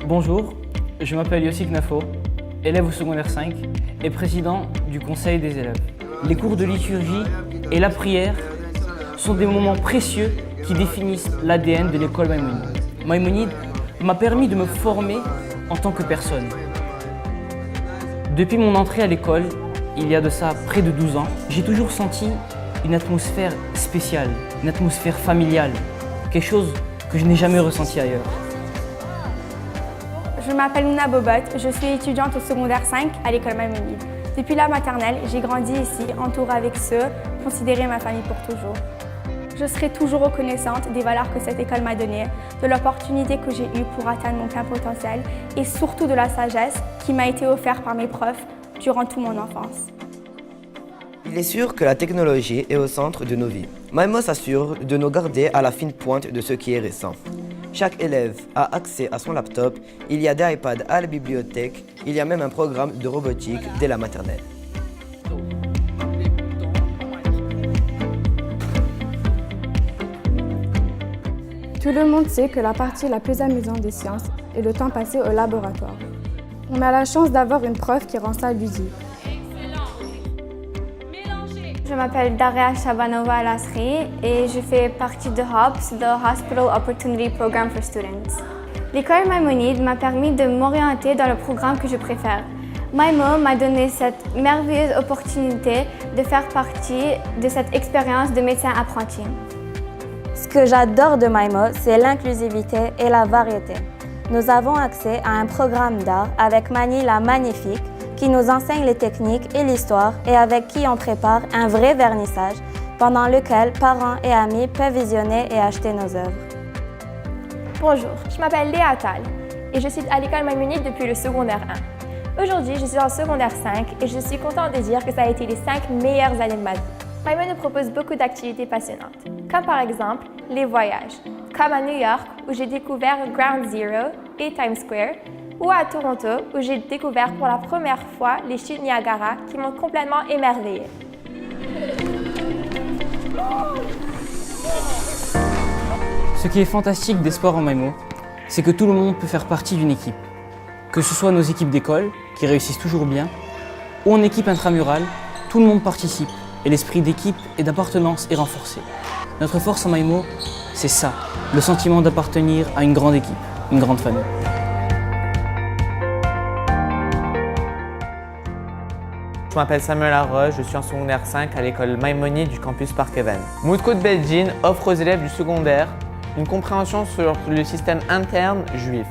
Bonjour, je m'appelle Yossi Knafo, élève au secondaire 5 et président du conseil des élèves. Les cours de liturgie et la prière sont des moments précieux qui définissent l'ADN de l'école Maïmonide. Maïmonide m'a permis de me former en tant que personne. Depuis mon entrée à l'école, il y a de ça près de 12 ans, j'ai toujours senti une atmosphère spéciale, une atmosphère familiale, quelque chose que je n'ai jamais ressenti ailleurs. Je m'appelle Nina Bobot, je suis étudiante au secondaire 5 à l'école Maïmonide. Depuis la maternelle, j'ai grandi ici, entourée avec ceux considérés ma famille pour toujours. Je serai toujours reconnaissante des valeurs que cette école m'a données, de l'opportunité que j'ai eue pour atteindre mon plein potentiel et surtout de la sagesse qui m'a été offerte par mes profs durant toute mon enfance. Il est sûr que la technologie est au centre de nos vies. Maïmo s'assure de nous garder à la fine pointe de ce qui est récent. Chaque élève a accès à son laptop, il y a des iPads à la bibliothèque, il y a même un programme de robotique dès la maternelle. Tout le monde sait que la partie la plus amusante des sciences est le temps passé au laboratoire. On a la chance d'avoir une prof qui rend ça ludique. Je m'appelle Daria Shabanova Alasri et je fais partie de HOPS, le Hospital Opportunity Program for Students. L'école Maïmonide m'a permis de m'orienter dans le programme que je préfère. Maïmo m'a donné cette merveilleuse opportunité de faire partie de cette expérience de médecin apprenti. Ce que j'adore de Maïmo, c'est l'inclusivité et la variété. Nous avons accès à un programme d'art avec Mani la Magnifique, qui nous enseigne les techniques et l'histoire et avec qui on prépare un vrai vernissage pendant lequel parents et amis peuvent visionner et acheter nos œuvres. Bonjour, je m'appelle Léa Attal et je suis à l'école Maïmonide depuis le secondaire 1. Aujourd'hui, je suis en secondaire 5 et je suis contente de dire que ça a été les 5 meilleures années de ma vie. Maïmonide nous propose beaucoup d'activités passionnantes, comme par exemple les voyages, comme à New York où j'ai découvert Ground Zero et Times Square, ou à Toronto, où j'ai découvert pour la première fois les chutes Niagara qui m'ont complètement émerveillée. Ce qui est fantastique des sports en Maïmo, c'est que tout le monde peut faire partie d'une équipe. Que ce soit nos équipes d'école, qui réussissent toujours bien, ou en équipe intramurale, tout le monde participe et l'esprit d'équipe et d'appartenance est renforcé. Notre force en Maïmo, c'est ça, le sentiment d'appartenir à une grande équipe, une grande famille. Je m'appelle Samuel Arroche, je suis en secondaire 5 à l'école Maïmonide du campus Park-Even. Moodcode Belgian offre aux élèves du secondaire une compréhension sur le système interne juif.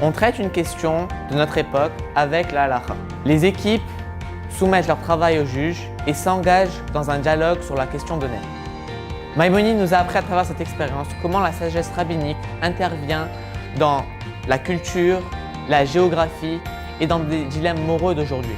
On traite une question de notre époque avec la halakha. Les équipes soumettent leur travail au juge et s'engagent dans un dialogue sur la question donnée. Maïmonide nous a appris à travers cette expérience comment la sagesse rabbinique intervient dans la culture, la géographie et dans des dilemmes moraux d'aujourd'hui.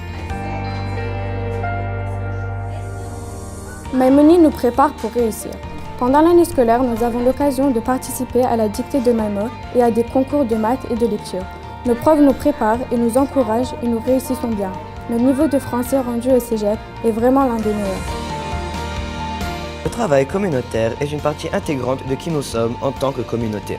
Maïmonide nous prépare pour réussir. Pendant l'année scolaire, nous avons l'occasion de participer à la dictée de Maïmo et à des concours de maths et de lecture. Nos profs nous préparent et nous encouragent et nous réussissons bien. Notre niveau de français rendu au cégep est vraiment l'un des meilleurs. Le travail communautaire est une partie intégrante de qui nous sommes en tant que communauté.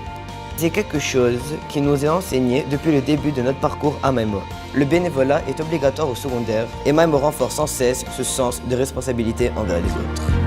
C'est quelque chose qui nous est enseigné depuis le début de notre parcours à Maïmo. Le bénévolat est obligatoire au secondaire et Maïmo renforce sans cesse ce sens de responsabilité envers les autres.